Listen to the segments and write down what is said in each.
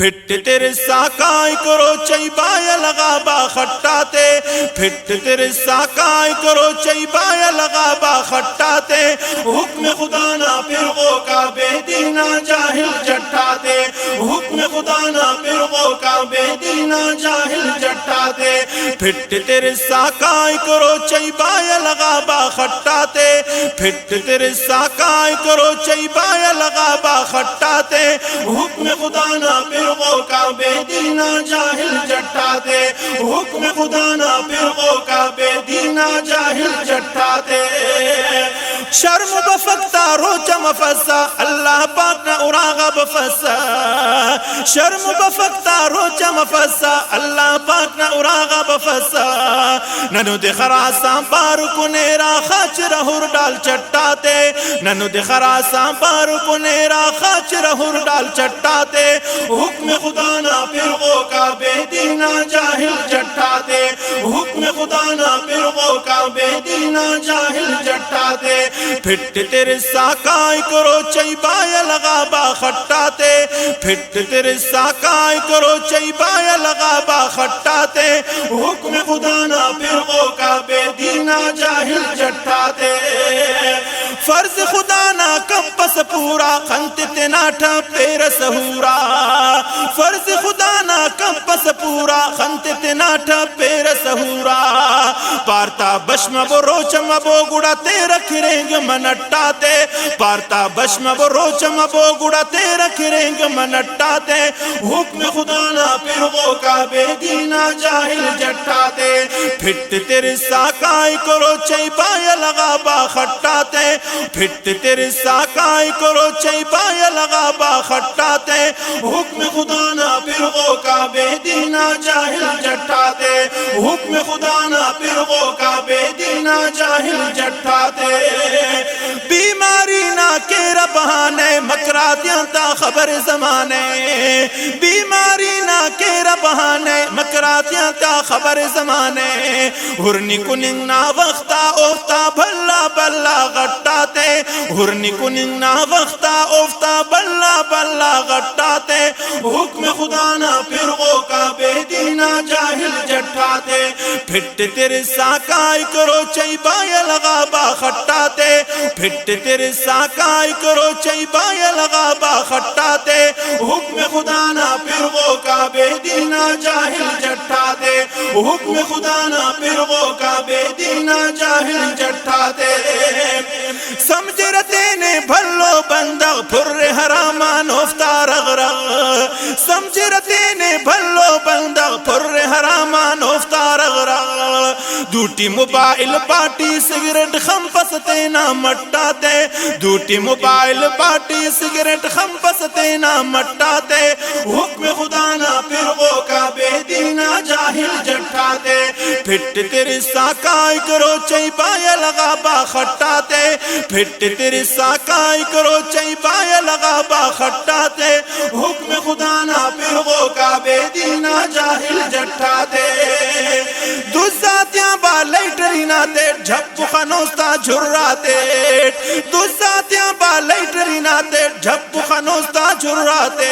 پھٹ تیرے ساکائی کرو چئی بایا لگا با خٹاتے، پھٹ تیرے ساکائی کرو چئی بایا لگا با خٹاتے، حکم خدا نہ پھرغو کا بے دینا جاہل جٹاتے، حکم خدا نہ پھرغو کا بے دینا جاہل جٹاتے، پھٹ تیرے ساکائی کرو چئی بایا لگا با خٹاتے، پھٹ تیرے ساکائی کرو چئی بایا لگا با خٹاتے، حکم خدا نہ پھرغو کا بے دینا جاہل جٹاتے، حکم خدا نہ پھرغو کا بے دینا جاہل جٹاتے، شرم بفکتا روچا مفسا اللہ پاک نہ اراغا بفسا، شرم بفکتا روچا مفسا اللہ پاک نہ اراغا بفسا، ننو دے خراساں بارو کنیرا خاچ رہور ڈال چٹاتے، ننو دے خراساں بارو کنیرا خاچ رہور ڈال چٹاتے، حکم خدا نہ پھرغو کا بے دینا جاہل جٹاتے، حکم خدا نہ پھرغو کا بے دینا جاہل جٹاتے، پھٹ تیرے ساکائی کرو چئی بایا لگا با خٹاتے، پھٹ تیرے ساکائی کرو چئی بایا لگا با خٹاتے، حکم خدا نہ پھرغو کا بے دینا جاہل جٹاتے، فرض خدا نہ کمپس پورا خنت تناٹھا پیر سہورا، فرض خدا نہ کمپس پورا خنت تناٹھا پیر سہورا، پارتا بشم بروچم بو گڑا تیرا کھرینگ منٹاتے، پارتا بشم بروچم بو گڑا تیرا کھرینگ منٹاتے، حکم خدا نہ پھرغو کا بے دینا جاہل جٹاتے، پھٹ تیرے ساکائی کرو چئی بایا لگا با خٹاتے، پھٹ تیرے ساکائی کرو چئی بایا لگا با خٹاتے، حکم خدا نہ پھرغو کا بے دینا جاہل جٹاتے، حکم خدا نہ پھرغو کا بے دینا جاہل جٹاتے، بیماری نہ کیرا بہانے مکراتیاں تا خبر زمانے، بیماری نہ کیرا بہانے مکراتیاں تا خبر زمانے، ہرنی کننگ نا وقتا اوفتا بھلا بھلا غٹاتے، ہرنی کننگ نا وقتا اوفتا بھلا بھلا غٹاتے، حکم خدا نہ پھرغو کا بے دینا جاہل جٹاتے، پھٹ تیرے ساکائی کرو چئی بایا لگا با خٹاتے، پھٹ تیرے ساکائی کرو چئی بایا لگا با خٹاتے، حکم خدا نہ پھرغو کا بے دینا جاہل جٹاتے، حکم خدا نہ پھرغو کا بے دینا جاہل جٹاتے، سمجھ رتے نے بھلو بندغ پھر حرامان افتا رغ رغ، سمجھ رتے نے بھلو بندغ پھر حرامان افتا رغ رغ، دوٹی موبائل پارٹی سگریٹ خم پستے نہ مٹاتے، دوٹی موبائل پارٹی سگریٹ خم پستے نہ مٹاتے، حکم خدا نہ پھرغو کا بے دینا جاہل جٹاتے، پھٹ تیرے ساکائی کرو چئی بایا لگا با خٹاتے، پھٹ تیرے ساکائی کرو چئی بایا لگا با خٹاتے، حکم خدا نہ پھرغو کا بے دینا جاہل جٹاتے، دوزاتیاں با لائٹری نہ تے جھپ خنوستا جھراتے، دوزاتیاں با لائٹری نہ تے جھپ خنوستا جھراتے،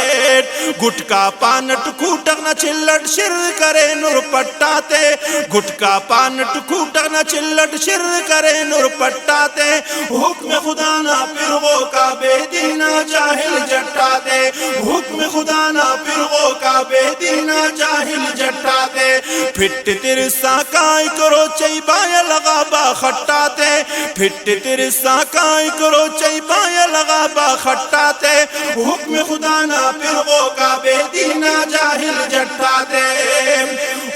گٹکا پانٹ کوٹک نہ چلٹ شر کرے نور پٹاتے، گٹکا پانٹ کوٹک نہ چلٹ شر کرے نور پٹاتے، حکم خدا نہ پھرغو کا بے دینا جاہل جٹاتے، حکم خدا نہ پھرغو کا بے دینا جاہل جٹاتے، پھٹ تیرے ساکائی کرو چئی بایا لگا با خٹاتے، پھٹ تیرے ساکائی کرو چئی بایا لگا با خٹاتے، حکم خدا نہ پھرغو کا بے دینا جاہل جٹاتے،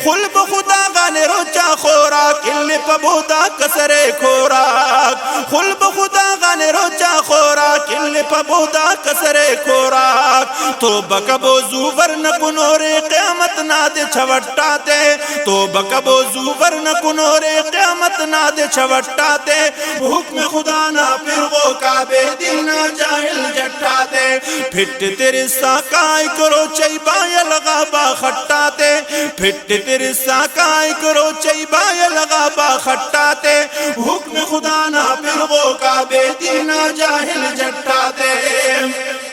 خلب خدا غانے روچا خوراک اللي پبودا کسرے خوراک، خلب خدا غانے روچا خوراک اللي پبودا کسرے خوراک، توبہ کبو زوور نکنورے قیامت ناد چھوٹاتے، توبہ کبو زوور نکنورے قیامت ناد چھوٹاتے، حکم خدا نہ پھرغو کا بے دینا جاہل جٹاتے، پھٹ تیرے ساکائی کرو چئی بایا لگا با خٹاتے، پھٹ تیرے ساکائی کرو چئی بایا لگا با خٹاتے، حکم خدا نہ پھرغو کا بے دینا جاہل جٹاتے،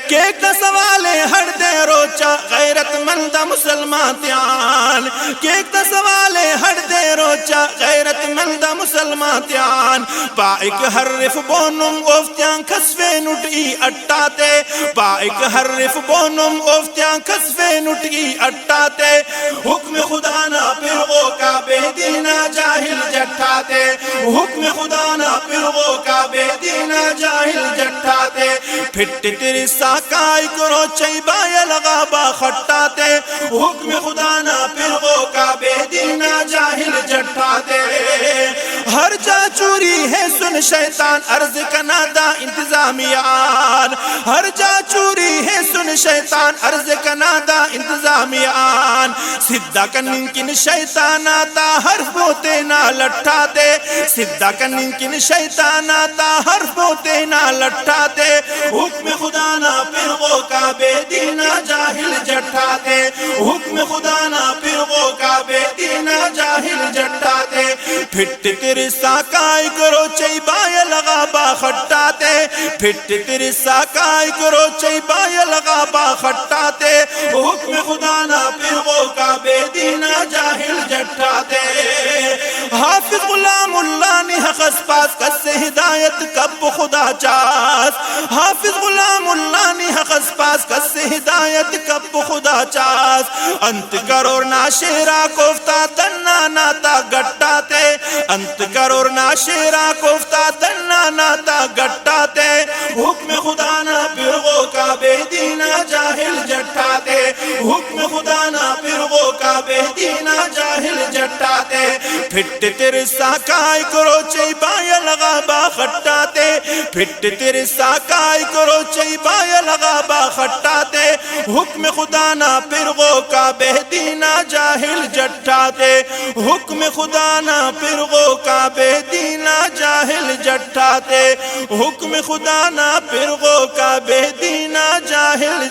کیک دا سوالے ہڑ دے روچا غیر غیرت مند مسلماتیان کہ ایک سوالے ہر دے روچا غیرت مند مسلماتیان پائک حرف بونم اوفتیان کسوے نٹی اٹاتے پائک حرف بونم اوفتیان کسوے نٹی اٹاتے حکم خدا نہ پھرغو کا بے دینا جاہل جٹھاتے حکم خدا نہ پھرغو کا بے دینا جاہل جٹھاتے پھٹ تیری ساکائی کرو چیبایا لگا با خٹاتے حکم خدا نہ پھرغو کا بے دینا جاہل جٹھاتے ہر جا چوری ہے سن شیطان عرض کنادا انتظامیان ہر جا چوری ہے سن شیطان عرض کنادا انتظامیان سدھا کنن شیطان آتا ہر بوتے نہ لٹھاتے سدھا کنن شیطان آتا ہر بوتے نہ لٹھاتے حکم خدا نہ پھرغو کا بے دینا جاہل جٹھاتے حکم خدا نہ پھرغو کا بے دینا جاہل جٹھاتے پھٹ تیرے ساکائی کرو چیبایا لگا با خٹاتے پھٹ تیرے ساکائی کرو چیبایا لگا با خٹاتے حکم خدا نہ پھرغو کا بے دینا جاہل جٹھاتے حافظ غلام اللہ نے حق اسپاس کس سے ہدایت کب خدا چاس حافظ غلام اللہ نے حق اسپاس کس سے ہدایت کب خدا چاس انت کرور ناشیرہ کوفتا تننا ناتا گٹاتے انت کرور ناشیرہ کوفتا تننا ناتا گٹاتے حکم خدا نہ پھرغو کا بے دینا جاہل جٹھاتے حکم خدا نہ پھرغو کا بے دینا جاہل جٹھاتے پھٹ تیرے ساکائی کرو چیبایا لگا با خٹاتے پھٹ تیرے ساکائی کرو چیبایا لگا با خٹاتے حکم خدا نہ پھرغو کا بے دینا جاہل جٹھاتے حکم خدا نہ پھرغو کا بے دینا جاہل جٹھاتے حکم خدا نہ پھرغو کا بے دینا جاہل